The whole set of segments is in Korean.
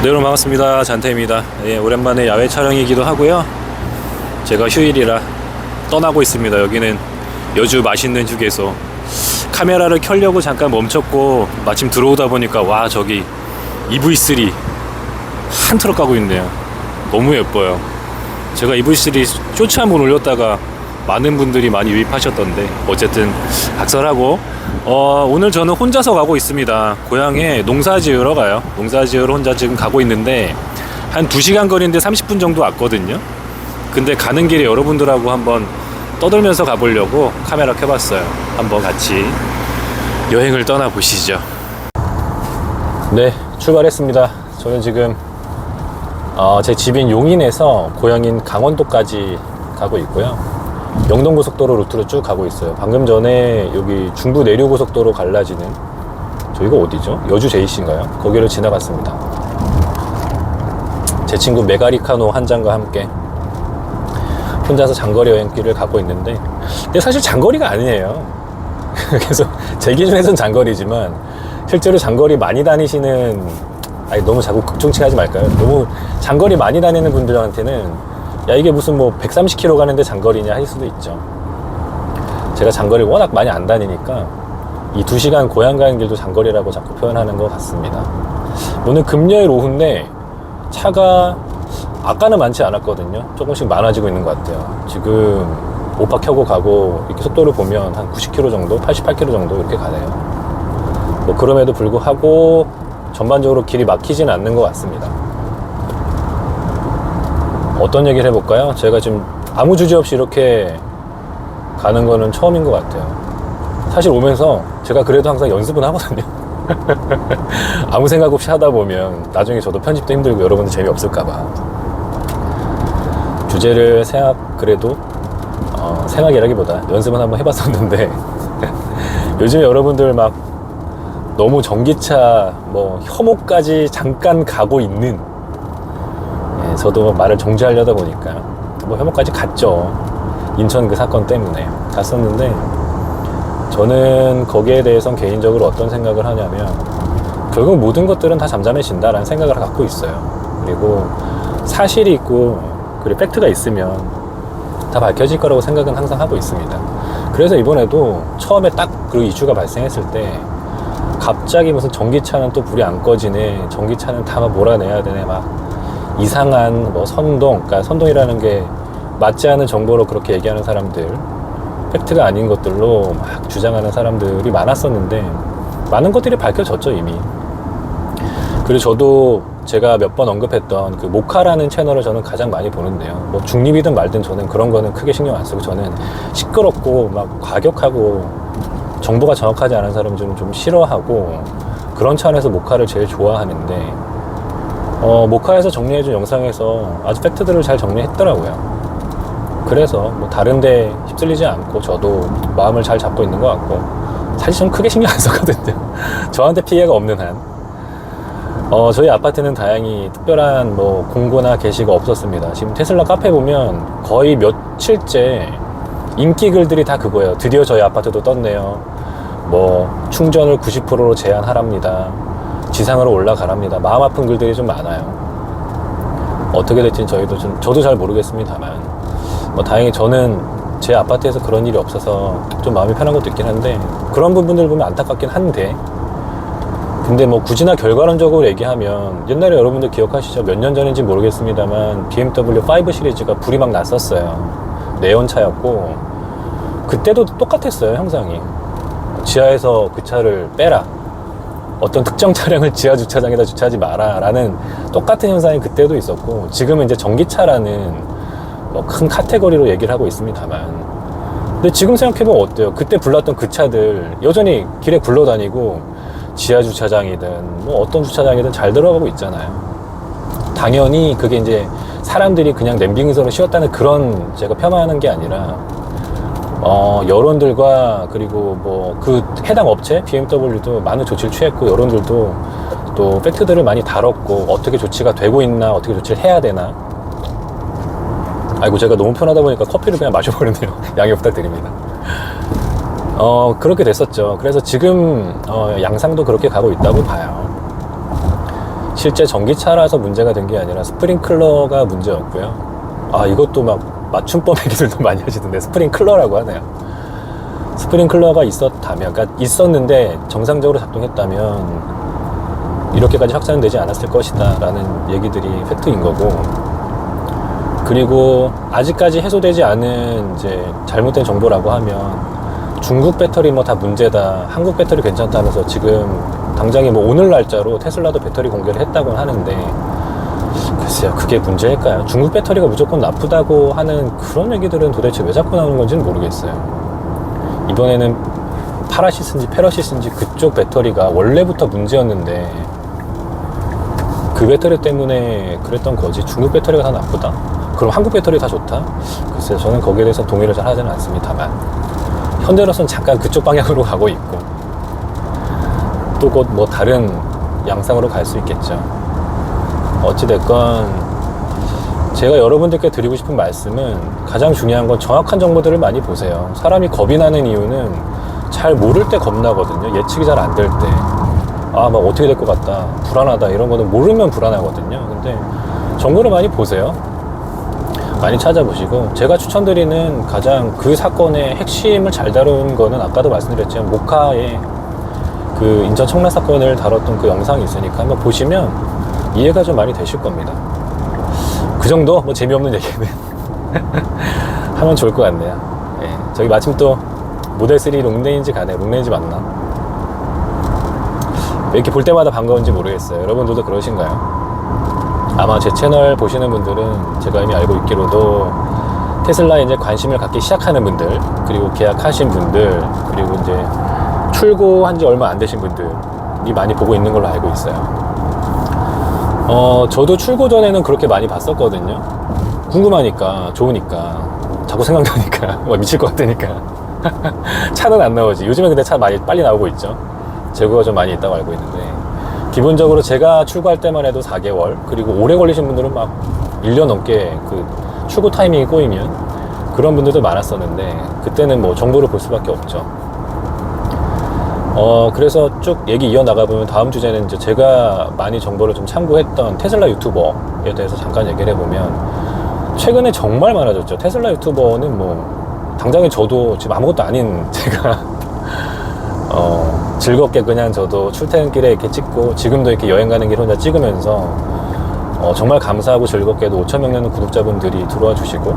네, 여러분 반갑습니다. 잔태입니다. 예, 오랜만에 야외 촬영이기도 하고요. 제가 휴일이라 떠나고 있습니다. 여기는 여주 맛있는 휴게소. 카메라를 켜려고 잠깐 멈췄고 마침 들어오다 보니까 와, 저기 EV3 한 트럭 가고 있네요. 너무 예뻐요. 제가 EV3 쇼츠 한번 올렸다가 많은 분들이 많이 유입하셨던데, 어쨌든 각설하고 오늘 저는 혼자서 가고 있습니다. 고향에 농사 지으러 가요. 농사 지으러 혼자 지금 가고 있는데 한 2시간 거리인데 30분 정도 왔거든요. 근데 가는 길에 여러분들하고 한번 떠들면서 가보려고 카메라 켜봤어요. 한번 같이 여행을 떠나보시죠. 네, 출발했습니다. 저는 지금 제 집인 용인에서 고향인 강원도까지 가고 있고요. 영동고속도로 루트로 쭉 가고 있어요. 방금 전에 여기 중부 내륙고속도로 갈라지는, 저기가 어디죠? 여주 JC인가요? 거기를 지나갔습니다. 제 친구 메가리카노 한 잔과 함께 혼자서 장거리 여행길을 가고 있는데, 근데 사실 장거리가 아니에요. 그래서 제 기준에선 장거리지만 실제로 장거리 많이 다니시는, 너무 자꾸 극중칭하지 말까요? 너무 장거리 많이 다니는 분들한테는 야, 이게 무슨 뭐 130km 가는데 장거리냐 할 수도 있죠. 제가 장거리를 워낙 많이 안 다니니까 이 2시간 고향 가는 길도 장거리라고 자꾸 표현하는 것 같습니다. 오늘 금요일 오후인데 차가 아까는 많지 않았거든요. 조금씩 많아지고 있는 것 같아요. 지금 오빠 켜고 가고 이렇게 속도를 보면 한 90km 정도, 88km 정도 이렇게 가네요. 뭐 그럼에도 불구하고 전반적으로 길이 막히진 않는 것 같습니다. 어떤 얘기를 해볼까요? 제가 지금 아무 주제 없이 이렇게 가는 거는 처음인 것 같아요. 사실 오면서 제가 그래도 항상 연습은 하거든요. 아무 생각 없이 하다 보면 나중에 저도 편집도 힘들고 여러분들 재미없을까봐 주제를 생각이라기보다 연습은 한번 해봤었는데 요즘에 여러분들 막 너무 전기차 뭐 혐오까지 잠깐 가고 있는, 저도 말을 정지하려다 보니까 뭐 혐오까지 갔죠. 인천 그 사건 때문에 갔었는데, 저는 거기에 대해서는 개인적으로 어떤 생각을 하냐면, 결국 모든 것들은 다 잠잠해진다라는 생각을 갖고 있어요. 그리고 사실이 있고 그리고 팩트가 있으면 다 밝혀질 거라고 생각은 항상 하고 있습니다. 그래서 이번에도 처음에 딱 그 이슈가 발생했을 때 갑자기 무슨 전기차는 또 불이 안 꺼지네, 전기차는 다 몰아내야 되네, 막 이상한 뭐 그러니까 선동이라는 게 맞지 않은 정보로 그렇게 얘기하는 사람들, 팩트가 아닌 것들로 막 주장하는 사람들이 많았었는데, 많은 것들이 밝혀졌죠 이미. 그리고 저도 제가 몇 번 언급했던 그 모카라는 채널을 저는 가장 많이 보는데요. 뭐 중립이든 말든 저는 그런 거는 크게 신경 안 쓰고, 저는 시끄럽고 막 과격하고 정보가 정확하지 않은 사람 좀 싫어하고, 그런 차원에서 모카를 제일 좋아하는데, 모카에서 정리해준 영상에서 아주 팩트들을 잘 정리했더라고요. 그래서 뭐 다른데 휩쓸리지 않고 저도 마음을 잘 잡고 있는 것 같고, 사실 좀 크게 신경 안 썼거든요. 저한테 피해가 없는 한. 저희 아파트는 다행히 특별한 뭐 공고나 게시가 없었습니다. 지금 테슬라 카페 보면 거의 며칠째 인기 글들이 다 그거예요. 드디어 저희 아파트도 떴네요. 뭐 충전을 90%로 제한하랍니다. 지상으로 올라가랍니다. 마음 아픈 글들이 좀 많아요. 어떻게 될지는 저도 잘 모르겠습니다만, 뭐 다행히 저는 제 아파트에서 그런 일이 없어서 좀 마음이 편한 것도 있긴 한데, 그런 부분들 보면 안타깝긴 한데, 근데 뭐 굳이나 결과론적으로 얘기하면, 옛날에 여러분들 기억하시죠? 몇 년 전인지 모르겠습니다만 BMW 5 시리즈가 불이 막 났었어요. 네온차였고 그때도 똑같았어요. 형상이 지하에서 그 차를 빼라, 어떤 특정 차량을 지하 주차장에다 주차하지 마라 라는 똑같은 현상이 그때도 있었고, 지금은 이제 전기차라는 뭐 큰 카테고리로 얘기를 하고 있습니다만, 근데 지금 생각해보면 어때요? 그때 불났던 그 차들 여전히 길에 굴러다니고 지하 주차장이든 뭐 어떤 주차장이든 잘 들어가고 있잖아요. 당연히 그게 이제 사람들이 그냥 냄빙에서 쉬었다는 그런, 제가 폄하하는 게 아니라 여론들과, 그리고 뭐 그 해당 업체 BMW도 많은 조치를 취했고, 여론들도 또 팩트들을 많이 다뤘고, 어떻게 조치가 되고 있나, 어떻게 조치를 해야 되나. 제가 너무 편하다 보니까 커피를 그냥 마셔버리네요. 양해 부탁드립니다. 그렇게 됐었죠. 그래서 지금 양상도 그렇게 가고 있다고 봐요. 실제 전기차라서 문제가 된 게 아니라 스프링클러가 문제였고요. 아, 이것도 막 맞춤법 얘기들도 많이 하시던데, 스프링클러라고 하네요. 스프링클러가 있었다면, 그러니까 있었는데 정상적으로 작동했다면 이렇게까지 확산은 되지 않았을 것이다 라는 얘기들이 팩트인 거고, 그리고 아직까지 해소되지 않은 이제 잘못된 정보라고 하면 중국 배터리 뭐 다 문제다, 한국 배터리 괜찮다면서 지금 당장에 뭐 오늘 날짜로 테슬라도 배터리 공개를 했다고 하는데, 글쎄요, 그게 문제일까요? 중국 배터리가 무조건 나쁘다고 하는 그런 얘기들은 도대체 왜 자꾸 나오는 건지는 모르겠어요. 이번에는 파라시스인지 페러시스인지 그쪽 배터리가 원래부터 문제였는데 그 배터리 때문에 그랬던 거지, 중국 배터리가 다 나쁘다? 그럼 한국 배터리 다 좋다? 글쎄요, 저는 거기에 대해서 동의를 잘 하지는 않습니다만, 현대로서는 잠깐 그쪽 방향으로 가고 있고 또 곧 뭐 다른 양상으로 갈 수 있겠죠. 어찌됐건 제가 여러분들께 드리고 싶은 말씀은, 가장 중요한 건 정확한 정보들을 많이 보세요. 사람이 겁이 나는 이유는 잘 모를 때 겁나거든요. 예측이 잘 안 될 때. 아, 막 어떻게 될 것 같다, 불안하다, 이런 거는 모르면 불안하거든요. 근데 정보를 많이 보세요. 많이 찾아보시고, 제가 추천드리는 가장 그 사건의 핵심을 잘 다룬 거는 아까도 말씀드렸지만 모카의 그 인천 청라 사건을 다뤘던 그 영상이 있으니까 한번 보시면 이해가 좀 많이 되실 겁니다. 그 정도 뭐 재미없는 얘기는 하면 좋을 것 같네요. 예, 저기 마침 또 모델3 롱레인지 가네. 롱레인지 맞나? 왜 이렇게 볼 때마다 반가운지 모르겠어요. 여러분들도 그러신가요? 아마 제 채널 보시는 분들은 제가 이미 알고 있기로도 테슬라에 이제 관심을 갖기 시작하는 분들, 그리고 계약하신 분들, 그리고 이제 출고한 지 얼마 안 되신 분들이 많이 보고 있는 걸로 알고 있어요. 저도 출고 전에는 그렇게 많이 봤었거든요. 궁금하니까, 좋으니까, 자꾸 생각나니까, 미칠 것 같으니까. 차는 안 나오지. 요즘에 근데 차 많이 빨리 나오고 있죠. 재고가 좀 많이 있다고 알고 있는데, 기본적으로 제가 출고할 때만 해도 4개월, 그리고 오래 걸리신 분들은 막 1년 넘게 그 출고 타이밍이 꼬이면 그런 분들도 많았었는데, 그때는 뭐 정보를 볼 수밖에 없죠. 그래서 쭉 얘기 이어나가보면 다음 주제는 이제 제가 많이 정보를 좀 참고했던 테슬라 유튜버에 대해서 잠깐 얘기를 해보면, 최근에 정말 많아졌죠. 테슬라 유튜버는 뭐 당장에 저도 지금 아무것도 아닌 제가 즐겁게 그냥 저도 출퇴근길에 이렇게 찍고, 지금도 이렇게 여행 가는 길 혼자 찍으면서 정말 감사하고 즐겁게도 5,000명 되는 구독자분들이 들어와 주시고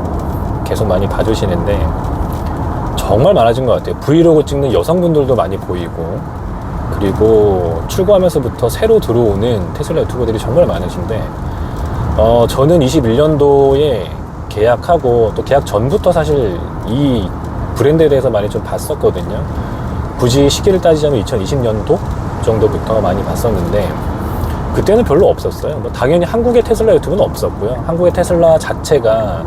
계속 많이 봐주시는데, 정말 많아진 것 같아요. 브이로그 찍는 여성분들도 많이 보이고, 그리고 출고하면서부터 새로 들어오는 테슬라 유튜버들이 정말 많으신데, 저는 21년도에 계약하고 또 계약 전부터 사실 이 브랜드에 대해서 많이 좀 봤었거든요. 굳이 시기를 따지자면 2020년도 정도부터 많이 봤었는데, 그때는 별로 없었어요. 뭐 당연히 한국의 테슬라 유튜브는 없었고요. 한국의 테슬라 자체가,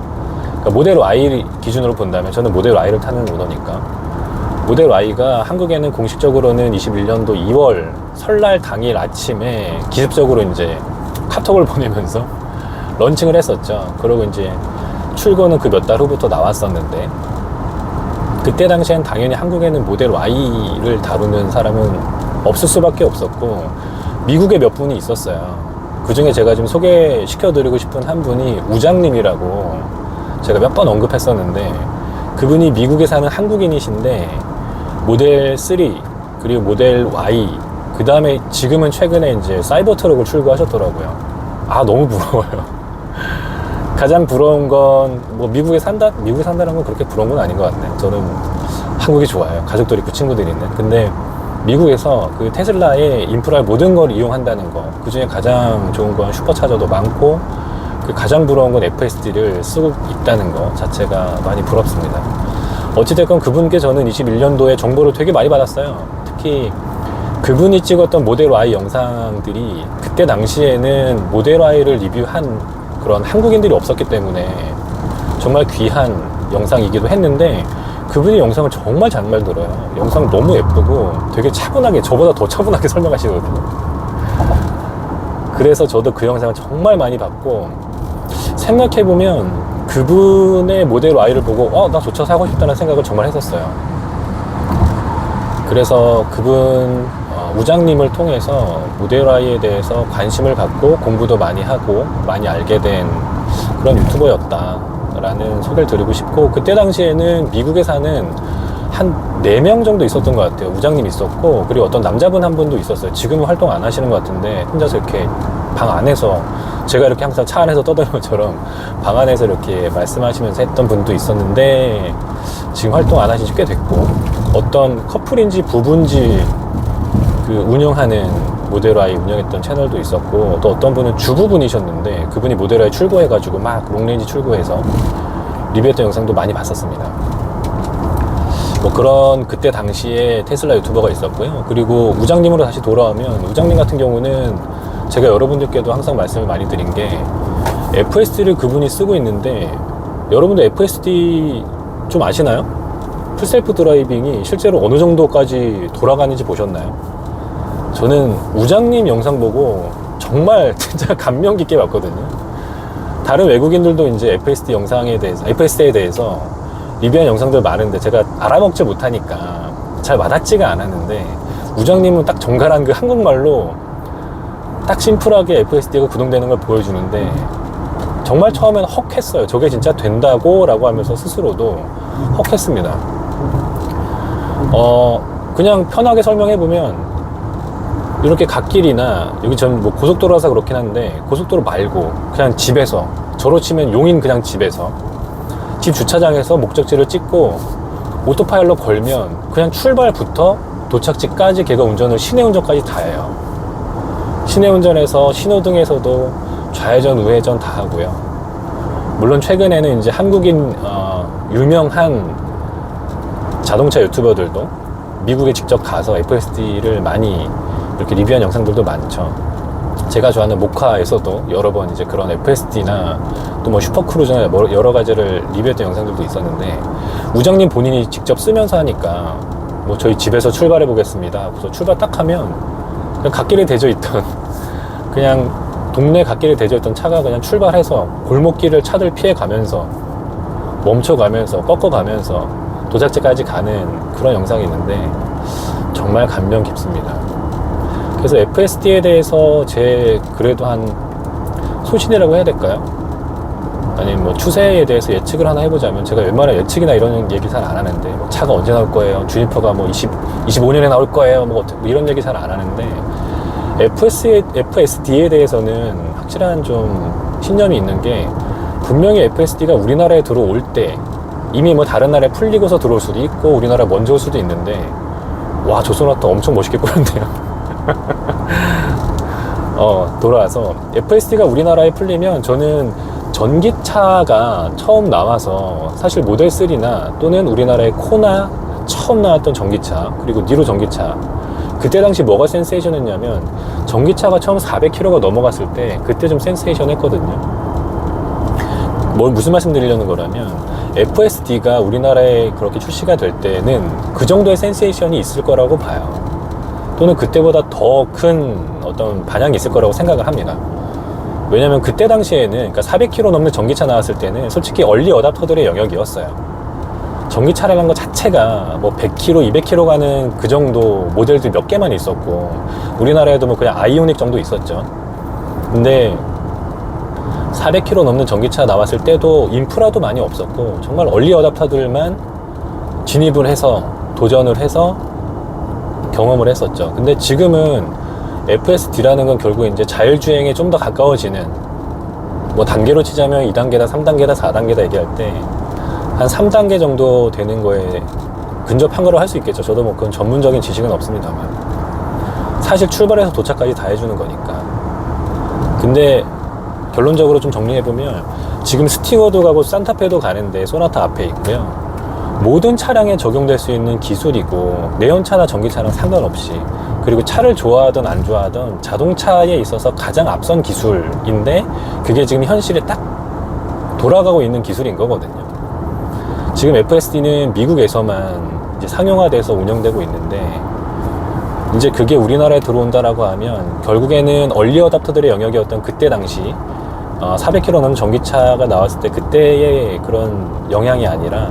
그러니까 모델 Y 기준으로 본다면, 저는 모델 Y를 타는 오너니까, 모델 Y가 한국에는 공식적으로는 21년도 2월 설날 당일 아침에 기습적으로 이제 카톡을 보내면서 런칭을 했었죠. 그리고 이제 출고는 그 몇 달 후부터 나왔었는데, 그때 당시엔 당연히 한국에는 모델 Y를 다루는 사람은 없을 수밖에 없었고, 미국에 몇 분이 있었어요. 그 중에 제가 지금 소개시켜드리고 싶은 한 분이 우장님이라고 제가 몇 번 언급했었는데, 그분이 미국에 사는 한국인이신데 모델 3 그리고 모델 Y, 그 다음에 지금은 최근에 이제 사이버 트럭을 출고하셨더라고요. 아, 너무 부러워요. 가장 부러운 건 뭐 미국에 산다는 건 그렇게 부러운 건 아닌 것 같네요. 저는 한국이 좋아요. 가족들 있고 친구들이 있는. 근데 미국에서 그 테슬라의 인프라의 모든 걸 이용한다는 거, 그 중에 가장 좋은 건 슈퍼차저도 많고, 그 가장 부러운 건 FSD를 쓰고 있다는 거 자체가 많이 부럽습니다. 어찌됐건 그분께 저는 21년도에 정보를 되게 많이 받았어요. 특히 그분이 찍었던 모델 Y 영상들이 그때 당시에는 모델 Y를 리뷰한 그런 한국인들이 없었기 때문에 정말 귀한 영상이기도 했는데, 그분이 영상을 정말 잘 만들어요. 영상 너무 예쁘고 되게 차분하게, 저보다 더 차분하게 설명하시거든요. 그래서 저도 그 영상을 정말 많이 봤고, 생각해보면 그분의 모델 Y를 보고 나 저 차 사고 싶다는 생각을 정말 했었어요. 그래서 그분 우장님을 통해서 모델Y에 대해서 관심을 갖고 공부도 많이 하고 많이 알게 된 그런 유튜버였다라는 소개를 드리고 싶고, 그때 당시에는 미국에 사는 한 4명 정도 있었던 것 같아요. 우장님 있었고, 그리고 어떤 남자분 한 분도 있었어요. 지금은 활동 안 하시는 것 같은데 혼자서 이렇게 방 안에서, 제가 이렇게 항상 차 안에서 떠드는 것처럼 방 안에서 이렇게 말씀하시면서 했던 분도 있었는데, 지금 활동 안 하신 지 꽤 됐고, 어떤 커플인지 부부인지 그 운영하는 모델Y 운영했던 채널도 있었고, 또 어떤 분은 주부분이셨는데 그분이 모델Y 출고해가지고 막 롱레인지 출고해서 리뷰했던 영상도 많이 봤었습니다. 뭐 그런 그때 당시에 테슬라 유튜버가 있었고요. 그리고 우장님으로 다시 돌아오면, 우장님 같은 경우는 제가 여러분들께도 항상 말씀을 많이 드린 게, FSD를 그분이 쓰고 있는데, 여러분들 FSD 좀 아시나요? 풀셀프 드라이빙이 실제로 어느 정도까지 돌아가는지 보셨나요? 저는 우장님 영상 보고 정말 진짜 감명 깊게 봤거든요. 다른 외국인들도 이제 FSD 영상에 대해서, FSD에 대해서 리뷰한 영상들 많은데 제가 알아먹지 못하니까 잘 와닿지가 않았는데, 우장님은 딱 정갈한 그 한국말로 딱 심플하게 FSD가 구동되는 걸 보여주는데, 정말 처음에는 헉했어요. 저게 진짜 된다고? 라고 하면서 스스로도 헉했습니다. 그냥 편하게 설명해보면, 이렇게 갓길이나, 여기 전 뭐 고속도로라서 그렇긴 한데, 고속도로 말고 그냥 집에서, 저로 치면 용인 그냥 집에서, 집 주차장에서 목적지를 찍고 오토파일럿 걸면 그냥 출발부터 도착지까지 걔가 운전을, 시내 운전까지 다 해요. 시내 운전에서 신호등에서도 좌회전 우회전 다 하고요. 물론 최근에는 이제 한국인 유명한 자동차 유튜버들도 미국에 직접 가서 FSD를 많이 이렇게 리뷰한 영상들도 많죠. 제가 좋아하는 모카에서도 여러 번 이제 그런 FSD나 또 뭐 슈퍼크루즈나 여러 가지를 리뷰했던 영상들도 있었는데, 우장님 본인이 직접 쓰면서 하니까, 뭐 저희 집에서 출발해 보겠습니다. 그래서 출발 딱 하면 그냥 갓길에 대져 있던, 그냥 동네 갓길에 대져 있던 차가 그냥 출발해서 골목길을 차들 피해 가면서, 멈춰가면서, 꺾어가면서 도착지까지 가는 그런 영상이 있는데, 정말 감명 깊습니다. 그래서 FSD에 대해서 제 그래도 한 소신이라고 해야 될까요? 아니면 뭐 추세에 대해서 예측을 하나 해보자면, 제가 웬만한 예측이나 이런 얘기 잘 안 하는데, 뭐 차가 언제 나올 거예요, 주니퍼가 뭐 25년에 나올 거예요, 뭐 이런 얘기 잘 안 하는데, FSD에 대해서는 확실한 좀 신념이 있는 게, 분명히 FSD가 우리나라에 들어올 때 이미 뭐 다른 나라에 풀리고서 들어올 수도 있고 우리나라 먼저 올 수도 있는데, 와, 저 소나타 엄청 멋있게 꾸렸네요. 돌아와서 FSD가 우리나라에 풀리면, 저는 전기차가 처음 나와서, 사실 모델 3나 또는 우리나라의 코나 처음 나왔던 전기차, 그리고 니로 전기차, 그때 당시 뭐가 센세이션 했냐면, 전기차가 처음 400km가 넘어갔을 때 그때 좀 센세이션 했거든요. 무슨 말씀 드리려는 거라면, FSD가 우리나라에 그렇게 출시가 될 때는 그 정도의 센세이션이 있을 거라고 봐요. 또는 그때보다 더 큰 어떤 반향이 있을 거라고 생각을 합니다. 왜냐면 그때 당시에는, 그러니까 400km 넘는 전기차 나왔을 때는 솔직히 얼리 어답터들의 영역이었어요. 전기차라는 것 자체가 뭐 100km, 200km 가는 그 정도 모델들 몇 개만 있었고, 우리나라에도 뭐 그냥 아이오닉 정도 있었죠. 근데 400km 넘는 전기차 나왔을 때도 인프라도 많이 없었고, 정말 얼리 어답터들만 진입을 해서 도전을 해서 경험을 했었죠. 근데 지금은 FSD라는 건 결국 이제 자율주행에 좀 더 가까워지는, 뭐 단계로 치자면 2단계다, 3단계다, 4단계다 얘기할 때 한 3단계 정도 되는 거에 근접한 거로 할 수 있겠죠. 저도 뭐 그건 전문적인 지식은 없습니다만, 사실 출발해서 도착까지 다 해주는 거니까. 근데 결론적으로 좀 정리해보면, 지금 스티워드 가고 산타페도 가는데 소나타 앞에 있고요. 모든 차량에 적용될 수 있는 기술이고, 내연차나 전기차랑 상관없이, 그리고 차를 좋아하든 안 좋아하든 자동차에 있어서 가장 앞선 기술인데, 그게 지금 현실에 딱 돌아가고 있는 기술인 거거든요. 지금 FSD는 미국에서만 이제 상용화돼서 운영되고 있는데, 이제 그게 우리나라에 들어온다라고 하면 결국에는 얼리 어답터들의 영역이었던 그때 당시 400km 넘는 전기차가 나왔을 때 그때의 그런 영향이 아니라,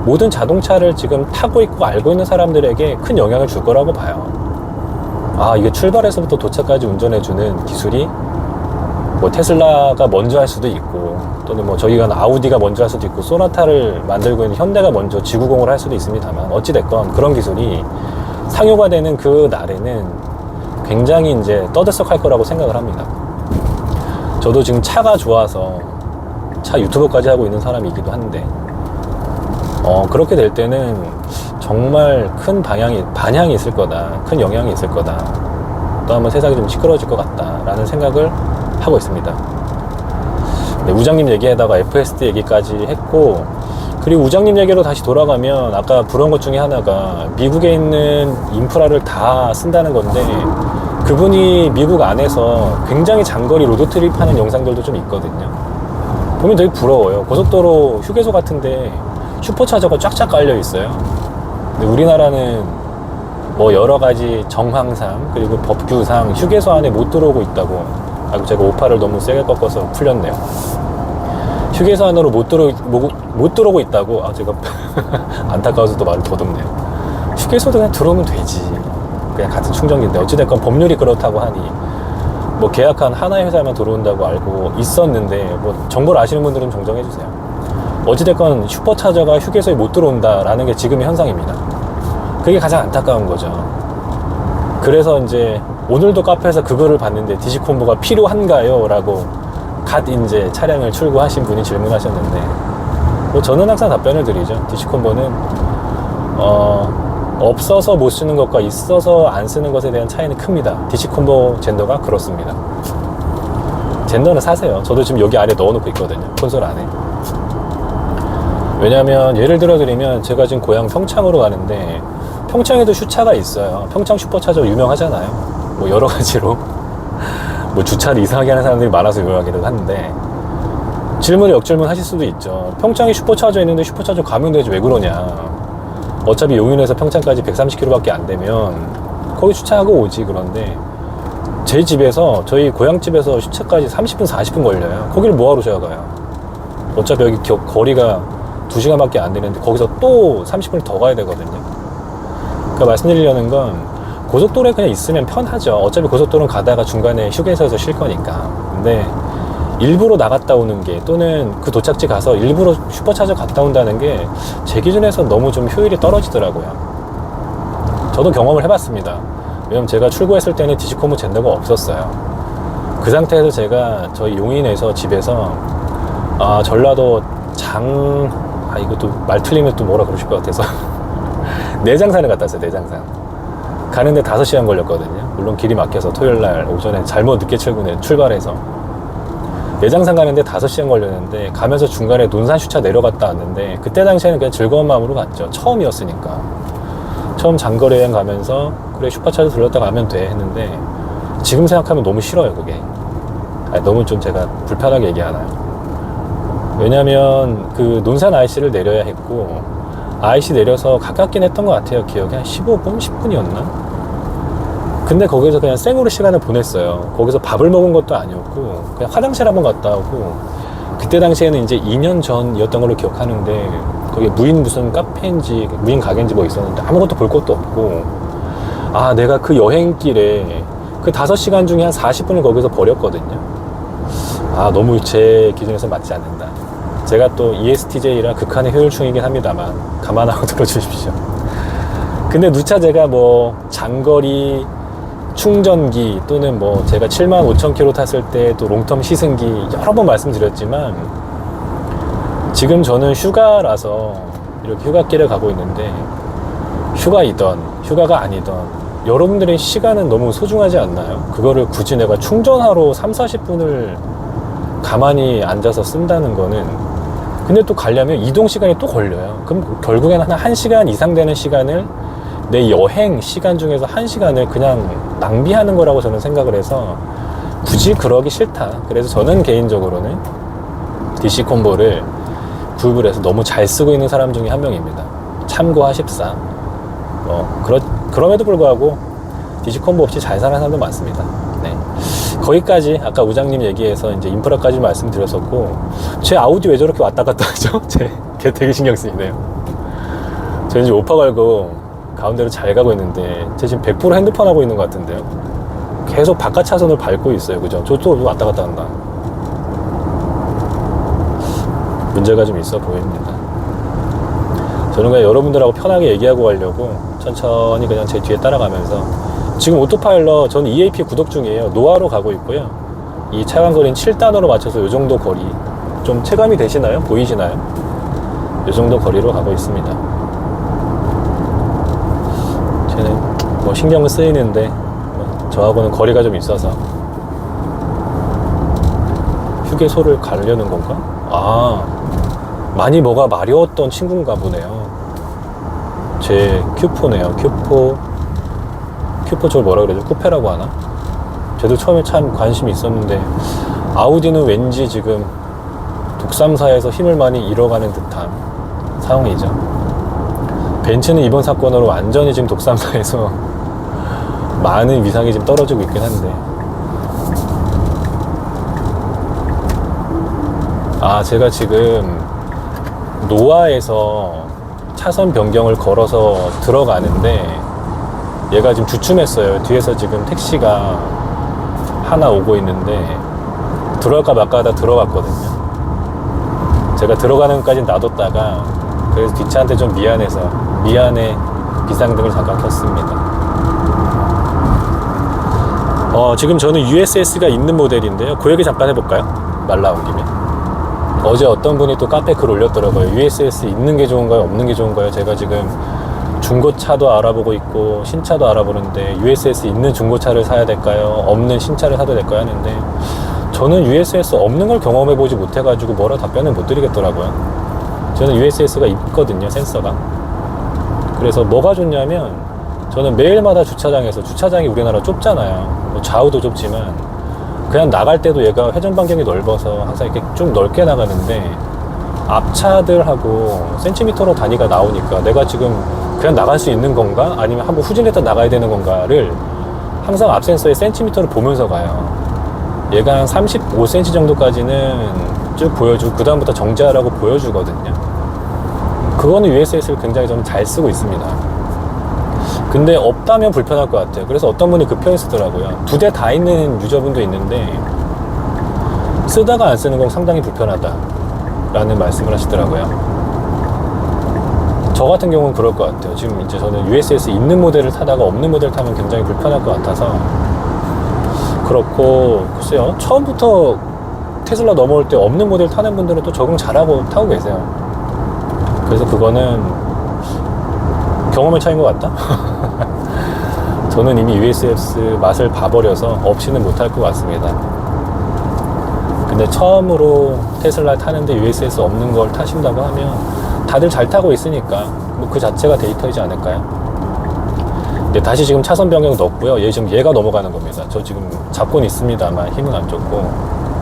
모든 자동차를 지금 타고 있고 알고 있는 사람들에게 큰 영향을 줄 거라고 봐요. 아, 이게 출발에서부터 도착까지 운전해주는 기술이 뭐 테슬라가 먼저 할 수도 있고, 또는 뭐 저희가 아우디가 먼저 할 수도 있고, 소나타를 만들고 있는 현대가 먼저 지구공을 할 수도 있습니다만, 어찌됐건 그런 기술이 상용화 되는 그 날에는 굉장히 이제 떠들썩할 거라고 생각을 합니다. 저도 지금 차가 좋아서 차 유튜버까지 하고 있는 사람이기도 한데, 그렇게 될 때는 정말 큰 반향이 있을 거다, 큰 영향이 있을 거다, 또 한번 세상이 좀 시끄러워질 것 같다라는 생각을 하고 있습니다. 네, 우장님 얘기에다가 FSD 얘기까지 했고, 그리고 우장님 얘기로 다시 돌아가면 아까 부러운 것 중에 하나가 미국에 있는 인프라를 다 쓴다는 건데, 그분이 미국 안에서 굉장히 장거리 로드트립 하는 영상들도 좀 있거든요. 보면 되게 부러워요. 고속도로 휴게소 같은데 슈퍼차저가 쫙쫙 깔려 있어요. 근데 우리나라는 뭐 여러 가지 정황상 그리고 법규상 휴게소 안에 못 들어오고 있다고. 아이고, 제가 오파를 너무 세게 꺾어서 풀렸네요. 휴게소 안으로 못 들어오고 있다고. 아, 제가 안타까워서 또 말을 더듬네요. 휴게소도 그냥 들어오면 되지. 그냥 같은 충전기인데, 어찌됐건 법률이 그렇다고 하니 뭐 계약한 하나의 회사만 들어온다고 알고 있었는데, 뭐 정보를 아시는 분들은 정정해 주세요. 어찌됐건 슈퍼차저가 휴게소에 못 들어온다라는 게 지금의 현상입니다. 그게 가장 안타까운 거죠. 그래서 이제 오늘도 카페에서 그거를 봤는데 디지콤보가 필요한가요? 라고 갓 이제 차량을 출고하신 분이 질문하셨는데, 뭐 저는 항상 답변을 드리죠. 디지콤보는 없어서 못 쓰는 것과 있어서 안 쓰는 것에 대한 차이는 큽니다. 디지콤보 젠더가 그렇습니다. 젠더는 사세요. 저도 지금 여기 안에 넣어놓고 있거든요. 콘솔 안에. 왜냐면 예를 들어 드리면, 제가 지금 고향 평창으로 가는데 평창에도 슈차가 있어요. 평창 슈퍼차저 유명하잖아요. 뭐 여러 가지로 뭐 주차를 이상하게 하는 사람들이 많아서 유명하기도 한데, 질문을 역질문 하실 수도 있죠. 평창에 슈퍼차저 있는데 슈퍼차저 가면 되지 왜 그러냐. 어차피 용인에서 평창까지 130km밖에 안 되면 거기 주차하고 오지. 그런데 제 집에서, 저희 고향집에서 슈차까지 30분 40분 걸려요. 거기를 뭐하러 제가 가요. 어차피 여기 거리가 2시간밖에 안 되는데 거기서 또 30분을 더 가야 되거든요. 그러니까 말씀드리려는 건, 고속도로에 그냥 있으면 편하죠. 어차피 고속도로는 가다가 중간에 휴게소에서 쉴 거니까. 근데 일부러 나갔다 오는 게, 또는 그 도착지 가서 일부러 슈퍼차저 갔다 온다는 게 제 기준에서 너무 좀 효율이 떨어지더라고요. 저도 경험을 해봤습니다. 왜냐면 제가 출고했을 때는 디지콤보 젠더가 없었어요. 그 상태에서 제가 저희 용인에서 집에서 전라도 이것도 말 틀리면 또 뭐라 그러실 것 같아서 내장산을 갔다 왔어요. 내장산 가는데 5시간 걸렸거든요. 물론 길이 막혀서 토요일날 오전에 잘못 늦게 출발해서 내장산 가는데 5시간 걸렸는데, 가면서 중간에 논산 슈차 내려갔다 왔는데, 그때 당시에는 그냥 즐거운 마음으로 갔죠. 처음이었으니까. 처음 장거리 여행 가면서 그래 슈퍼차저 들렀다 가면 돼 했는데, 지금 생각하면 너무 싫어요. 그게 너무 좀 제가 불편하게 얘기하나요? 왜냐면 그 논산 IC를 내려야 했고, IC 내려서 가깝긴 했던 것 같아요. 기억이 한 15분? 10분이었나? 근데 거기서 그냥 생으로 시간을 보냈어요. 거기서 밥을 먹은 것도 아니었고, 그냥 화장실 한번 갔다 오고, 그때 당시에는 이제 2년 전이었던 걸로 기억하는데, 거기 무인 무슨 카페인지 무인 가게인지 뭐 있었는데 아무것도 볼 것도 없고, 내가 그 여행길에 그 5시간 중에 한 40분을 거기서 버렸거든요. 너무 제 기준에서 맞지 않는다. 제가 또 ESTJ라 극한의 효율충이긴 합니다만 감안하고 들어주십시오. 근데 누차 제가 뭐 장거리 충전기, 또는 뭐 제가 75,000km 탔을 때 또 롱텀 시승기 여러 번 말씀드렸지만, 지금 저는 휴가라서 이렇게 휴가길에 가고 있는데, 휴가이던 휴가가 아니던 여러분들의 시간은 너무 소중하지 않나요? 그거를 굳이 내가 충전하러 30-40분을 가만히 앉아서 쓴다는 거는, 근데 또 가려면 이동 시간이 또 걸려요. 그럼 결국에는 한 1시간 이상 되는 시간을, 내 여행 시간 중에서 1시간을 그냥 낭비하는 거라고 저는 생각을 해서 굳이 그러기 싫다. 그래서 저는 개인적으로는 DC콤보를 구입을 해서 너무 잘 쓰고 있는 사람 중에 한 명입니다. 참고하십사. 그럼에도 불구하고 DC콤보 없이 잘 사는 사람도 많습니다. 네. 거기까지 아까 우장님 얘기해서 이제 인프라까지 말씀드렸었고, 제 아우디 왜 저렇게 왔다 갔다 하죠? 걔 되게 신경 쓰이네요. 저 이제 오파 걸고 가운데로 잘 가고 있는데 제 지금 100% 핸드폰 하고 있는 것 같은데요. 계속 바깥 차선을 밟고 있어요. 그죠? 저쪽 왔다 갔다 한다. 문제가 좀 있어 보입니다. 저는 그냥 여러분들하고 편하게 얘기하고 가려고 천천히 그냥 제 뒤에 따라가면서, 지금 오토파일럿 저는 EAP 구독 중이에요. 노아로 가고 있고요. 이 차간 거리는 7단으로 맞춰서 이 정도 거리 좀 체감이 되시나요? 보이시나요? 이 정도 거리로 가고 있습니다. 쟤는 뭐 신경은 쓰이는데 저하고는 거리가 좀 있어서. 휴게소를 가려는 건가? 아, 많이 뭐가 마려웠던 친구인가 보네요. 제 큐포네요. 큐포 저걸 뭐라 그러죠? 쿠페라고 하나? 저도 처음에 참 관심이 있었는데, 아우디는 왠지 지금 독삼사에서 힘을 많이 잃어가는 듯한 상황이죠. 벤츠는 이번 사건으로 완전히 지금 독삼사에서 많은 위상이 지금 떨어지고 있긴 한데, 제가 지금 노아에서 차선 변경을 걸어서 들어가는데 얘가 지금 주춤했어요. 뒤에서 지금 택시가 하나 오고 있는데 들어갈까 말까 하다 들어갔거든요. 제가 들어가는 것까지 놔뒀다가 그래서 뒷차한테 좀 미안해서 비상등을 잠깐 켰습니다. 지금 저는 USS가 있는 모델인데요. 그 얘기 잠깐 해볼까요? 말 나온 김에. 어제 어떤 분이 또 카페 글 올렸더라고요. USS 있는 게 좋은가요? 없는 게 좋은가요? 제가 지금 중고차도 알아보고 있고 신차도 알아보는데 USS 있는 중고차를 사야 될까요? 없는 신차를 사도 될까요? 하는데 저는 USS 없는 걸 경험해보지 못해가지고 뭐라 답변을 못 드리겠더라고요. 저는 USS가 있거든요, 센서가. 그래서 뭐가 좋냐면, 저는 매일마다 주차장이 우리나라 좁잖아요. 뭐 좌우도 좁지만 그냥 나갈 때도 얘가 회전 반경이 넓어서 항상 이렇게 쭉 넓게 나가는데, 앞차들하고 센티미터로 단위가 나오니까 내가 지금 그냥 나갈 수 있는 건가? 아니면 한번 후진했다 나가야 되는 건가를 항상 앞 센서에 센티미터를 보면서 가요. 얘가 한 35cm 정도까지는 쭉 보여주고 그 다음부터 정지하라고 보여주거든요. 그거는 USS를 굉장히 저는 잘 쓰고 있습니다. 근데 없다면 불편할 것 같아요. 그래서 어떤 분이 그 표현 쓰더라고요. 2대 다 있는 유저분도 있는데 쓰다가 안 쓰는 건 상당히 불편하다 라는 말씀을 하시더라고요. 저 같은 경우는 그럴 것 같아요. 지금 이제 저는 USS 있는 모델을 타다가 없는 모델 타면 굉장히 불편할 것 같아서 그렇고, 글쎄요, 처음부터 테슬라 넘어올 때 없는 모델 타는 분들은 또 적응 잘하고 타고 계세요. 그래서 그거는 경험의 차이인 것 같다? 저는 이미 USS 맛을 봐버려서 없이는 못할 것 같습니다. 근데 처음으로 테슬라 타는데 USS 없는 걸 타신다고 하면 다들 잘 타고 있으니까 뭐 그 자체가 데이터이지 않을까요? 네, 다시 지금 차선 변경 넣었고요. 얘가 넘어가는 겁니다. 저 지금 잡고는 있습니다만 힘은 안 줬고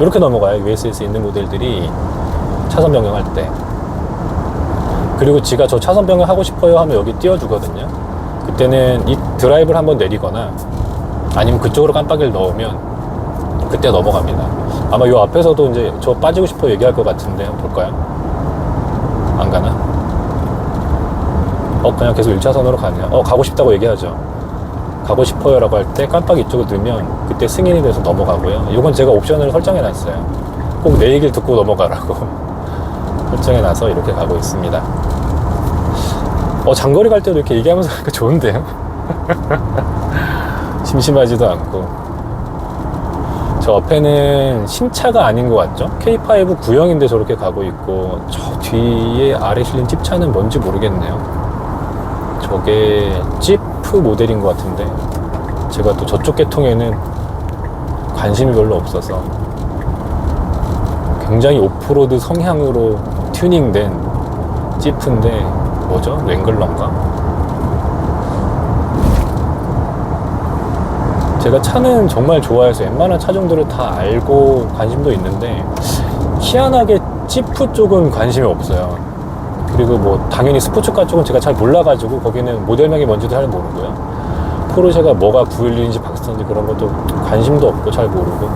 이렇게 넘어가요. USS 있는 모델들이 차선 변경할 때. 그리고 지가 저 차선 변경 하고 싶어요 하면 여기 띄워주거든요. 그때는 이 드라이브를 한번 내리거나 아니면 그쪽으로 깜빡이를 넣으면 그때 넘어갑니다. 아마 요 앞에서도 이제 저 빠지고 싶어 얘기할 것 같은데 한번 볼까요? 안 가나? 그냥 계속 1차선으로 가네요. 가고 싶다고 얘기하죠. 가고 싶어요 라고 할 때 깜빡이 이쪽으로 넣으면 그때 승인이 돼서 넘어가고요. 이건 제가 옵션을 설정해 놨어요. 꼭 내 얘기를 듣고 넘어가라고 설정해 놔서 이렇게 가고 있습니다. 장거리 갈 때도 이렇게 얘기하면서 하니까 좋은데요? 심심하지도 않고. 저 옆에는 신차가 아닌 것 같죠? K5 구형인데 저렇게 가고 있고, 저 뒤에 아래 실린 찝차는 뭔지 모르겠네요. 저게 지프 모델인 것 같은데 제가 또 저쪽 계통에는 관심이 별로 없어서, 굉장히 오프로드 성향으로 튜닝된 지프인데 뭐죠? 랭글러인가? 제가 차는 정말 좋아해서 웬만한 차종들을 다 알고 관심도 있는데 희한하게 지프 쪽은 관심이 없어요. 그리고 뭐 당연히 스포츠카 쪽은 제가 잘 몰라가지고 거기는 모델명이 뭔지도 잘 모르고요. 포르쉐가 뭐가 911인지 박스턴인지 그런 것도 관심도 없고 잘 모르고,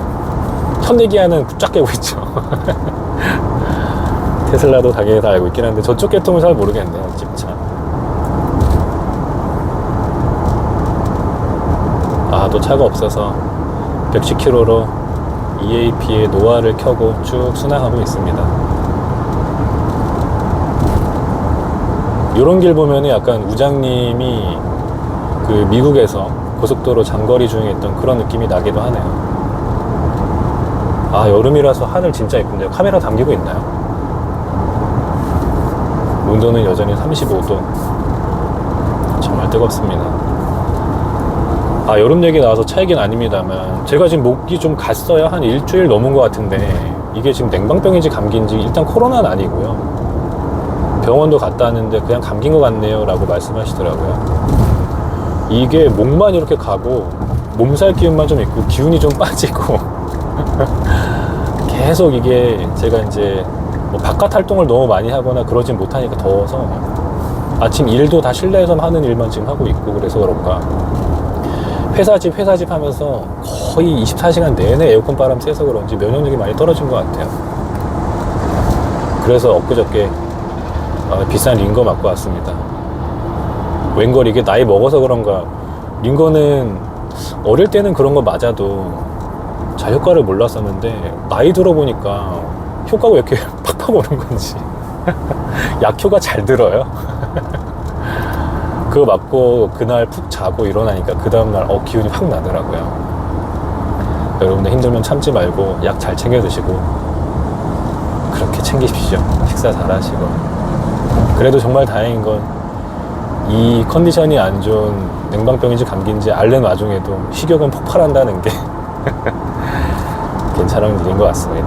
현대기아는 쫙 깨고 있죠. 테슬라도 당연히 다 알고 있긴 한데 저쪽 계통은 잘 모르겠네요. 집차. 또 차가 없어서 110km로 EAP의 노아를 켜고 쭉 순항하고 있습니다. 요런 길 보면은 약간 우장님이 그 미국에서 고속도로 장거리 주행했던 그런 느낌이 나기도 하네요. 여름이라서 하늘 진짜 예쁜데요. 카메라 담기고 있나요? 온도는 여전히 35도. 정말 뜨겁습니다. 여름 얘기 나와서 차 얘기는 아닙니다만, 제가 지금 목이 좀 갔어요. 한 일주일 넘은 것 같은데, 이게 지금 냉방병인지 감기인지, 일단 코로나는 아니고요. 병원도 갔다 왔는데 그냥 감기인 것 같네요 라고 말씀하시더라고요. 이게 목만 이렇게 가고 몸살 기운만 좀 있고 기운이 좀 빠지고 계속 이게 제가 이제 뭐 바깥 활동을 너무 많이 하거나 그러진 못하니까 더워서 아침 일도 다 실내에서 하는 일만 지금 하고 있고, 그래서 그런가 회사집 하면서 거의 24시간 내내 에어컨 바람 쐬서 그런지 면역력이 많이 떨어진 것 같아요. 그래서 엊그저께 비싼 링거 맞고 왔습니다. 웬걸 이게 나이 먹어서 그런가, 링거는 어릴 때는 그런 거 맞아도 잘 효과를 몰랐었는데 나이 들어보니까 효과가 왜 이렇게 팍팍 오는 건지 약효가 잘 들어요. 그거 맞고 그날 푹 자고 일어나니까 그 다음날 기운이 확 나더라고요. 여러분들 힘들면 참지 말고 약 잘 챙겨 드시고 그렇게 챙기십시오. 식사 잘 하시고. 그래도 정말 다행인 건 이 컨디션이 안 좋은 냉방병인지 감기인지 앓는 와중에도 식욕은 폭발한다는 게 괜찮은 일인 것 같습니다.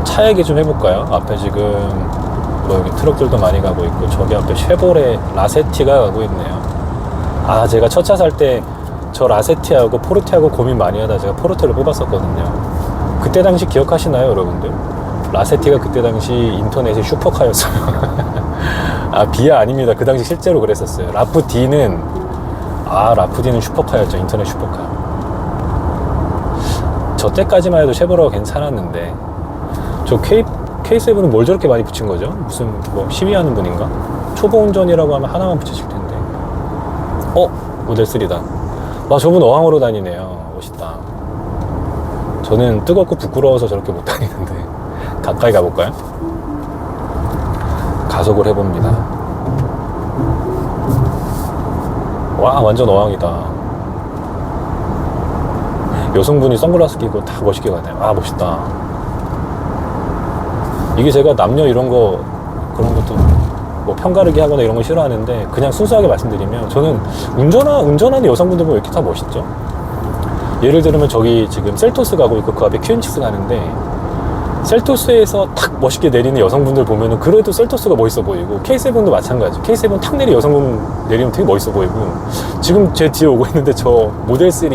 차 얘기 좀 해볼까요? 앞에 지금 뭐 여기 트럭들도 많이 가고 있고, 저기 앞에 쉐보레 라세티가 가고 있네요. 제가 첫 차 살 때 저 라세티하고 포르테하고 고민 많이 하다 제가 포르테를 뽑았었거든요. 그때 당시 기억하시나요, 여러분들? 라세티가 그때 당시 인터넷의 슈퍼카였어요. 비하 아닙니다. 그 당시 실제로 그랬었어요. 라프-D는 슈퍼카였죠. 인터넷 슈퍼카. 저 때까지만 해도 쉐보레가 괜찮았는데, 저 K7은 뭘 저렇게 많이 붙인 거죠? 무슨 뭐 시위하는 분인가? 초보 운전이라고 하면 하나만 붙이실 텐데. 모델 3다. 저분 어항으로 다니네요. 멋있다. 저는 뜨겁고 부끄러워서 저렇게 못 다니는데. 가까이 가볼까요? 가속을 해봅니다. 와, 완전 어항이다. 여성분이 선글라스 끼고 다 멋있게 가네요. 멋있다. 이게 제가 남녀 이런 거, 그런 것도 뭐 편가르기 하거나 이런 거 싫어하는데, 그냥 순수하게 말씀드리면 저는 운전하는 여성분들 보면 왜 이렇게 다 멋있죠? 예를 들면 저기 지금 셀토스 가고 있고 그 앞에 QNX 가는데, 셀토스에서 탁 멋있게 내리는 여성분들 보면은 그래도 셀토스가 멋있어 보이고, K7도 마찬가지. K7 탁 내리 여성분 내리면 되게 멋있어 보이고, 지금 제 뒤에 오고 있는데 저 모델 3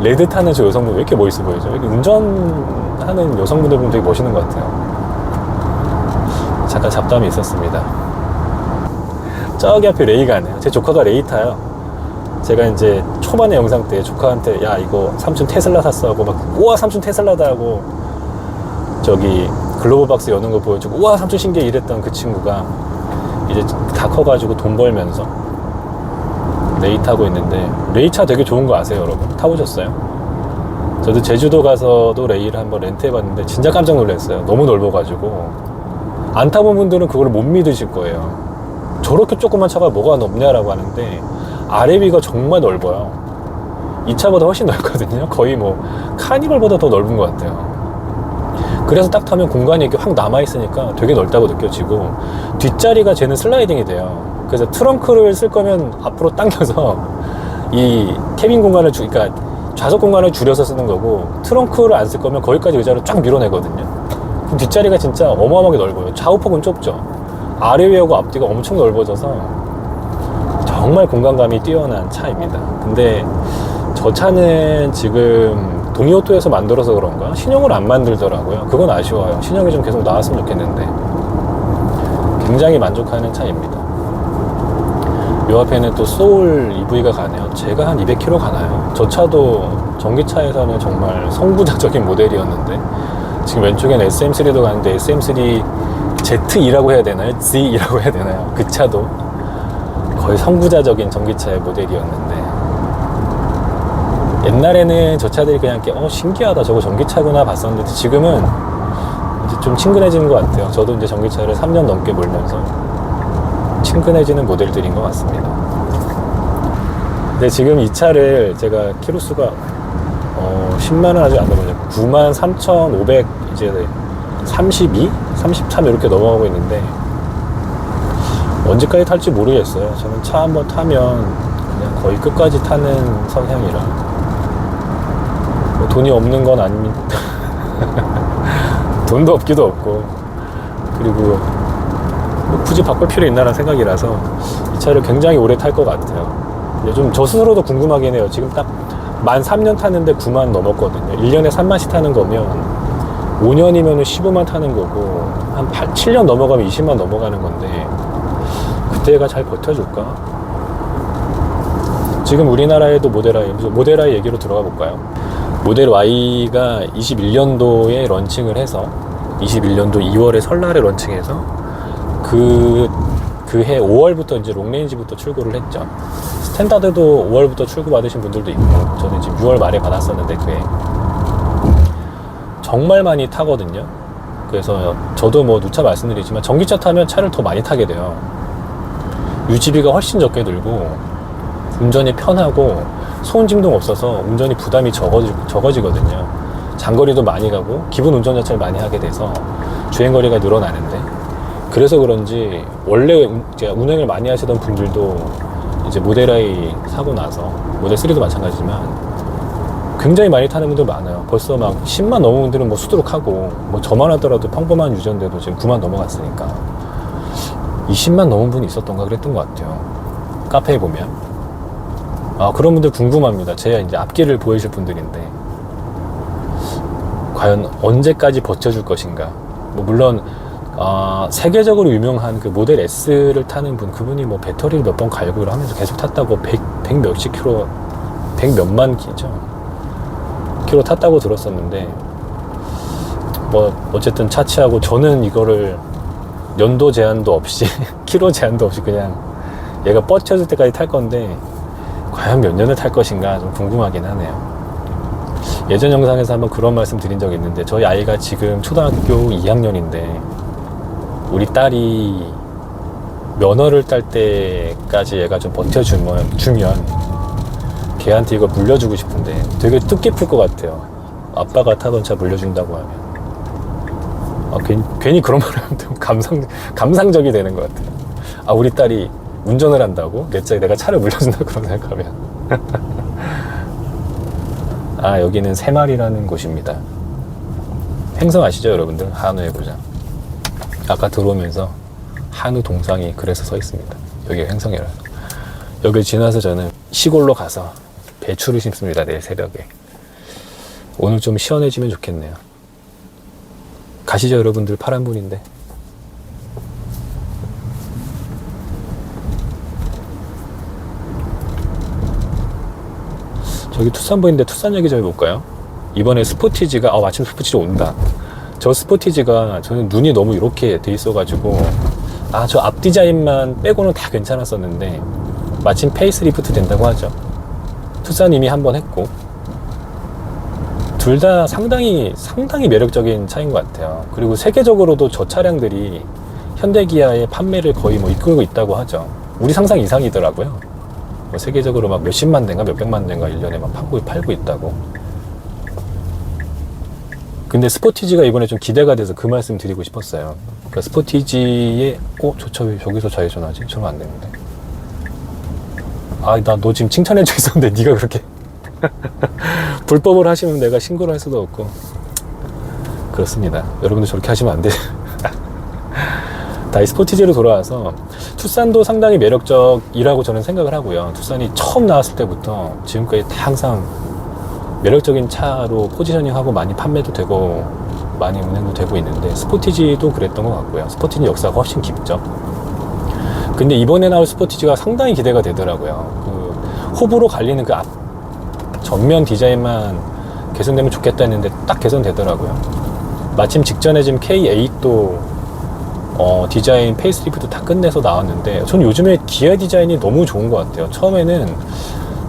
레드 타는 저 여성분 왜 이렇게 멋있어 보이죠? 이렇게 운전하는 여성분들 보면 되게 멋있는 것 같아요. 잠깐 잡담이 있었습니다. 저기 앞에 레이 가네요. 제 조카가 레이 타요. 제가 이제 초반의 영상 때 조카한테 야 이거 삼촌 테슬라 샀어 하고 막 우와 삼촌 테슬라다 하고 저기 글로벌박스 여는 거 보여주고 우와 삼촌 신기해 이랬던 그 친구가 이제 다 커가지고 돈 벌면서 레이 타고 있는데, 레이차 되게 좋은 거 아세요 여러분? 타보셨어요? 저도 제주도 가서도 레이를 한번 렌트해봤는데 진짜 깜짝 놀랐어요. 너무 넓어가지고 안 타본 분들은 그걸 못 믿으실 거예요. 저렇게 조그만 차가 뭐가 넓냐라고 하는데 아래 위가 정말 넓어요. 이 차보다 훨씬 넓거든요. 거의 뭐 카니발보다 더 넓은 것 같아요. 그래서 딱 타면 공간이 이렇게 확 남아있으니까 되게 넓다고 느껴지고, 뒷자리가 쟤는 슬라이딩이 돼요. 그래서 트렁크를 쓸 거면 앞으로 당겨서 이 캐빈 공간을 그러니까 좌석 공간을 줄여서 쓰는 거고, 트렁크를 안 쓸 거면 거기까지 의자를 쫙 밀어내거든요. 뒷자리가 진짜 어마어마하게 넓어요. 좌우폭은 좁죠. 아래 위하고 앞뒤가 엄청 넓어져서 정말 공간감이 뛰어난 차입니다. 근데 저 차는 지금 동이오토에서 만들어서 그런가 신형을 안 만들더라고요. 그건 아쉬워요. 신형이 좀 계속 나왔으면 좋겠는데. 굉장히 만족하는 차입니다. 요 앞에는 또 소울 EV가 가네요. 제가 한 200km 가나요? 저 차도 전기차에서는 정말 선구자적인 모델이었는데, 지금 왼쪽엔 SM3도 가는데 SM3 ZE라고 해야 되나요? Z라고 해야 되나요? 그 차도 거의 선구자적인 전기차의 모델이었는데, 옛날에는 저 차들이 그냥 이렇게 신기하다, 저거 전기차구나 봤었는데, 지금은 이제 좀 친근해지는 것 같아요. 저도 이제 전기차를 3년 넘게 몰면서 친근해지는 모델들인 것 같습니다. 근데 지금 이 차를 제가 키로수가 10만원 아직 안 넘어요. 93,500 이제 32? 33 이렇게 넘어가고 있는데, 언제까지 탈지 모르겠어요. 저는 차 한번 타면 그냥 거의 끝까지 타는 성향이라. 뭐 돈이 없는 건 아닙니다. 돈도 없기도 없고, 그리고 뭐 굳이 바꿀 필요 있나라는 생각이라서 이 차를 굉장히 오래 탈 것 같아요. 요즘 저 스스로도 궁금하긴 해요. 지금 딱 만 3년 타는데 9만 넘었거든요. 1년에 3만씩 타는 거면 5년이면 15만 타는 거고, 한 7년 넘어가면 20만 넘어가는 건데, 그때가 잘 버텨줄까? 지금 우리나라에도 모델 Y 얘기로 들어가 볼까요? 모델 Y가 21년도에 런칭을 해서, 21년도 2월에 설날에 런칭해서 그해 5월부터 이제 롱레인지부터 출고를 했죠. 스탠다드도 5월부터 출고 받으신 분들도 있고, 저는 지금 6월 말에 받았었는데 그해 정말 많이 타거든요. 그래서 저도 뭐 누차 말씀드리지만 전기차 타면 차를 더 많이 타게 돼요. 유지비가 훨씬 적게 들고 운전이 편하고 소음진동 없어서 운전이 부담이 적어지거든요. 장거리도 많이 가고 기본 운전 자체를 많이 하게 돼서 주행거리가 늘어나는데, 그래서 그런지 원래 운행을 많이 하시던 분들도 이제 모델 Y 사고 나서, 모델 3도 마찬가지지만 굉장히 많이 타는 분들 많아요. 벌써 막 10만 넘은 분들은 뭐 수두룩하고, 뭐 저만 하더라도 평범한 유전데도 지금 9만 넘어갔으니까 20만 넘은 분이 있었던가 그랬던 것 같아요. 카페에 보면. 그런 분들 궁금합니다. 제 이제 앞길을 보여줄 분들인데, 과연 언제까지 버텨줄 것인가. 뭐 물론 세계적으로 유명한 그 모델 S를 타는 분, 그분이 뭐 배터리를 몇 번 갈고 하면서 계속 탔다고 100 몇십 킬로, 100 몇만 킬로 탔다고 들었었는데, 뭐 어쨌든 차치하고 저는 이거를 연도 제한도 없이 킬로 제한도 없이 그냥 얘가 뻗쳐질 때까지 탈 건데, 과연 몇 년을 탈 것인가 좀 궁금하긴 하네요. 예전 영상에서 한번 그런 말씀 드린 적이 있는데, 저희 아이가 지금 초등학교 2학년인데 우리 딸이 면허를 딸 때까지 얘가 좀 버텨주면 걔한테 이거 물려주고 싶은데, 되게 뜻깊을 것 같아요. 아빠가 타던 차 물려준다고 하면. 괜히 그런 말을 하면 좀 감상적이 되는 것 같아요. 우리 딸이 운전을 한다고? 내가 차를 물려준다고 그런 생각하면. 여기는 새마을이라는 곳입니다. 횡성 아시죠, 여러분들? 한우의 고장. 아까 들어오면서 한우 동상이 그래서 서 있습니다. 여기가 횡성이라서. 여기를 지나서 저는 시골로 가서 배추를 심습니다. 내일 새벽에. 오늘 좀 시원해지면 좋겠네요. 가시죠, 여러분들. 파란불인데. 저기 투싼 보이는데 투싼 얘기 좀 해볼까요? 이번에 스포티지가, 마침 스포티지 온다. 저 스포티지가, 저는 눈이 너무 이렇게 돼 있어가지고, 저 앞 디자인만 빼고는 다 괜찮았었는데, 마침 페이스리프트 된다고 하죠. 투싼 이미 한번 했고, 둘 다 상당히 매력적인 차인 것 같아요. 그리고 세계적으로도 저 차량들이 현대기아의 판매를 거의 뭐 이끌고 있다고 하죠. 우리 상상 이상이더라고요. 뭐 세계적으로 막 몇십만 대인가 몇백만 대인가 1년에 막 팔고 있다고. 근데 스포티지가 이번에 좀 기대가 돼서 그 말씀 드리고 싶었어요. 그러니까 스포티지에 저 차 왜 저기서 좌회전하지? 저러면 안 되는데. 나 너 지금 칭찬해줘 있었는데 네가 그렇게 불법을 하시면 내가 신고를 할 수도 없고. 그렇습니다. 여러분들 저렇게 하시면 안 돼요. 다시 스포티지로 돌아와서, 투싼도 상당히 매력적이라고 저는 생각을 하고요. 투싼이 처음 나왔을 때부터 지금까지 다 항상 매력적인 차로 포지셔닝하고 많이 판매도 되고 많이 운행도 되고 있는데, 스포티지도 그랬던 것 같고요. 스포티지 역사가 훨씬 깊죠. 근데 이번에 나올 스포티지가 상당히 기대가 되더라고요. 그 호불호 갈리는 그 앞 전면 디자인만 개선되면 좋겠다 했는데 딱 개선되더라고요. 마침 직전에 지금 K8도 디자인 페이스리프트 다 끝내서 나왔는데, 전 요즘에 기아 디자인이 너무 좋은 것 같아요. 처음에는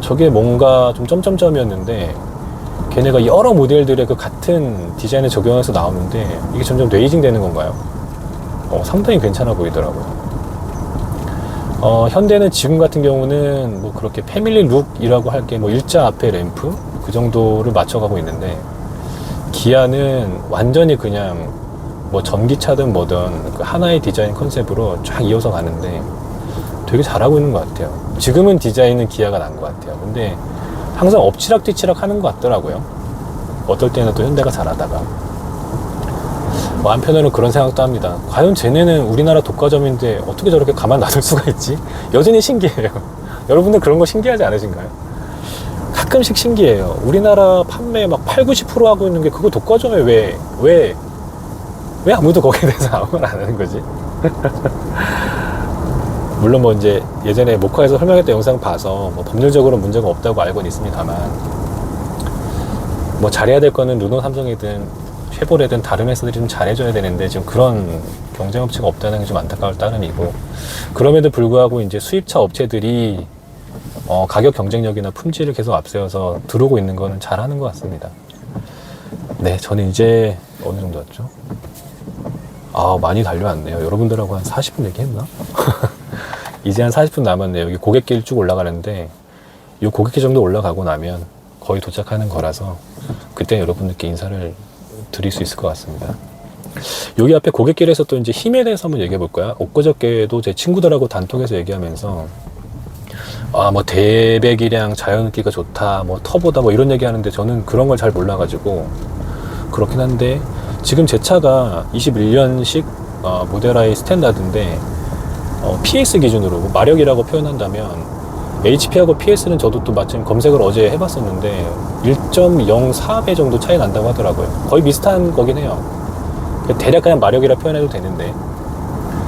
저게 뭔가 좀 점점점이었는데, 걔네가 여러 모델들의 그 같은 디자인을 적용해서 나오는데, 이게 점점 레이징 되는 건가요? 상당히 괜찮아 보이더라고요. 현대는 지금 같은 경우는 뭐 그렇게 패밀리 룩이라고 할 게 뭐 일자 앞에 램프 그 정도를 맞춰가고 있는데, 기아는 완전히 그냥 뭐 전기차든 뭐든 그 하나의 디자인 컨셉으로 쫙 이어서 가는데 되게 잘하고 있는 것 같아요. 지금은 디자인은 기아가 난 것 같아요. 근데 항상 엎치락 뒤치락 하는 것 같더라고요. 어떨 때는 또 현대가 잘하다가. 뭐 한편으로는 그런 생각도 합니다. 과연 쟤네는 우리나라 독과점인데 어떻게 저렇게 가만 놔둘 수가 있지? 여전히 신기해요. 여러분들 그런 거 신기하지 않으신가요? 가끔씩 신기해요. 우리나라 판매 막 8, 90% 하고 있는 게 그거 독과점에 왜 아무도 거기에 대해서 아무 말 안 하는 거지? 물론 뭐 이제 예전에 모카에서 설명했던 영상 봐서 뭐 법률적으로 문제가 없다고 알고는 있습니다만, 뭐 잘해야 될 거는 르노, 삼성이든 쉐보레든 다른 회사들이 좀 잘해줘야 되는데 지금 그런 경쟁업체가 없다는 게 좀 안타까울 따름이고, 그럼에도 불구하고 이제 수입차 업체들이 가격 경쟁력이나 품질을 계속 앞세워서 들어오고 있는 거는 잘하는 것 같습니다. 네, 저는 이제 어느 정도 왔죠? 많이 달려왔네요. 여러분들하고 한 40분 얘기했나? 이제 한 40분 남았네요. 여기 고갯길 쭉 올라가는데, 이 고갯길 정도 올라가고 나면 거의 도착하는 거라서 그때 여러분들께 인사를 드릴 수 있을 것 같습니다. 여기 앞에 고갯길에서 또 이제 힘에 대해서 한번 얘기해 볼까요? 엊그저께도 제 친구들하고 단톡에서 얘기하면서 뭐 대배기량 자연흡기가 좋다, 뭐 터보다, 뭐 이런 얘기 하는데 저는 그런 걸 잘 몰라가지고 그렇긴 한데, 지금 제 차가 21년식 모델 Y 스탠다드인데 PS 기준으로 뭐 마력이라고 표현한다면 HP하고 PS는 저도 또 마침 검색을 어제 해봤었는데 1.04배 정도 차이 난다고 하더라고요. 거의 비슷한 거긴 해요. 대략 그냥 마력이라 표현해도 되는데,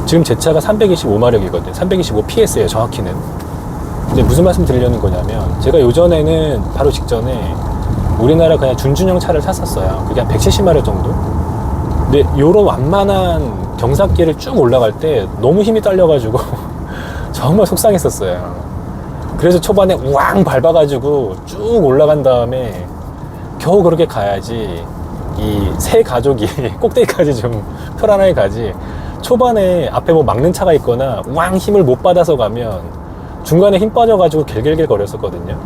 지금 제 차가 325마력이거든요. 325 PS예요, 정확히는. 근데 무슨 말씀 드리려는 거냐면, 제가 요전에는 바로 직전에 우리나라 그냥 준준형 차를 샀었어요. 그게 한 170마력 정도? 근데 요런 완만한 경사길을 쭉 올라갈 때 너무 힘이 딸려가지고 정말 속상했었어요. 그래서 초반에 우왕 밟아가지고 쭉 올라간 다음에 겨우 그렇게 가야지 이 새 가족이 꼭대기까지 좀 편안하게 가지, 초반에 앞에 뭐 막는 차가 있거나 우왕 힘을 못 받아서 가면 중간에 힘 빠져가지고 갤갤갤 거렸었거든요.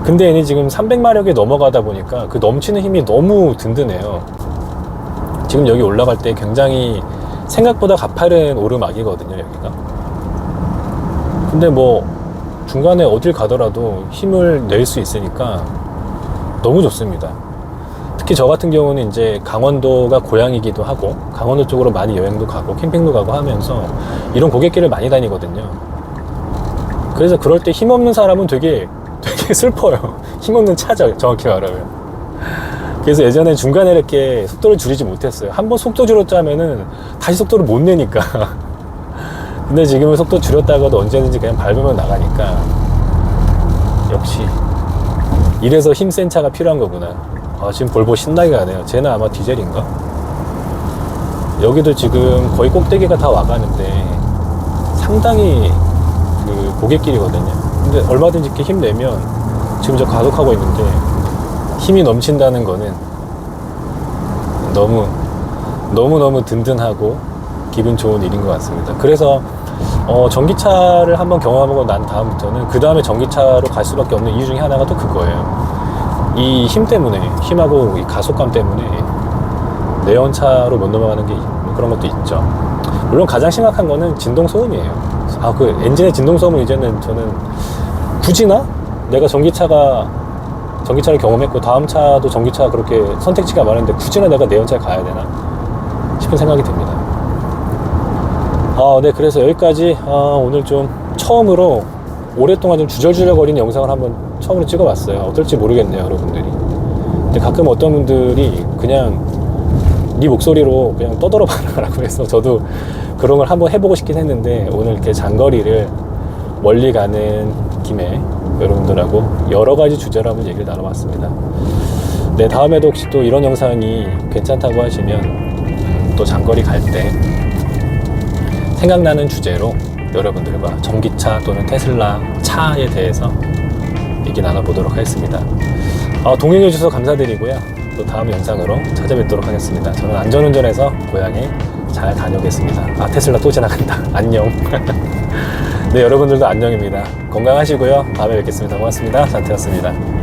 근데 얘는 지금 300마력에 넘어가다 보니까 그 넘치는 힘이 너무 든든해요. 지금 여기 올라갈 때 굉장히 생각보다 가파른 오르막이거든요, 여기가. 근데 뭐 중간에 어딜 가더라도 힘을 낼 수 있으니까 너무 좋습니다. 특히 저 같은 경우는 이제 강원도가 고향이기도 하고 강원도 쪽으로 많이 여행도 가고 캠핑도 가고 하면서 이런 고갯길을 많이 다니거든요. 그래서 그럴 때 힘없는 사람은 되게 슬퍼요. 힘없는 차죠, 정확히 말하면. 그래서 예전에 중간에 이렇게 속도를 줄이지 못했어요. 한번 속도 줄였자면은 다시 속도를 못 내니까. 근데 지금은 속도 줄였다가도 언제든지 그냥 밟으면 나가니까, 역시 이래서 힘센 차가 필요한 거구나. 지금 볼보 신나게 가네요. 쟤는 아마 디젤인가? 여기도 지금 거의 꼭대기가 다 와가는데 상당히 그 고갯길이거든요. 근데 얼마든지 이렇게 힘내면, 지금 저 가속하고 있는데 힘이 넘친다는 거는 너무너무 든든하고 기분 좋은 일인 것 같습니다. 그래서 전기차를 한번 경험하고 난 다음부터는 그 다음에 전기차로 갈 수밖에 없는 이유 중에 하나가 또 그거예요. 이 힘 때문에, 힘하고 이 가속감 때문에 내연차로 못 넘어가는 게 그런 것도 있죠. 물론 가장 심각한 거는 진동 소음이에요. 그 엔진의 진동 소음은 이제는 저는 굳이나 내가 전기차를 경험했고 다음 차도 전기차가 그렇게 선택지가 많은데 굳이나 내가 내연차에 가야 되나 싶은 생각이 듭니다. 네, 그래서 여기까지 오늘 좀 처음으로 오랫동안 좀 주절주절거리는 영상을 한번 처음으로 찍어봤어요. 어떨지 모르겠네요, 여러분들이. 근데 가끔 어떤 분들이 그냥 네 목소리로 그냥 떠들어봐라라고 해서 저도 그런 걸 한번 해보고 싶긴 했는데, 오늘 이렇게 장거리를 멀리 가는 김에 여러분들하고 여러 가지 주제로 한번 얘기를 나눠봤습니다. 네, 다음에도 혹시 또 이런 영상이 괜찮다고 하시면 또 장거리 갈 때 생각나는 주제로 여러분들과 전기차 또는 테슬라 차에 대해서 얘기 나눠보도록 하겠습니다. 동행해 주셔서 감사드리고요. 또 다음 영상으로 찾아뵙도록 하겠습니다. 저는 안전운전해서 고향에 잘 다녀오겠습니다. 테슬라 또 지나간다. 안녕. 네, 여러분들도 안녕입니다. 건강하시고요. 다음에 뵙겠습니다. 고맙습니다. 산태였습니다.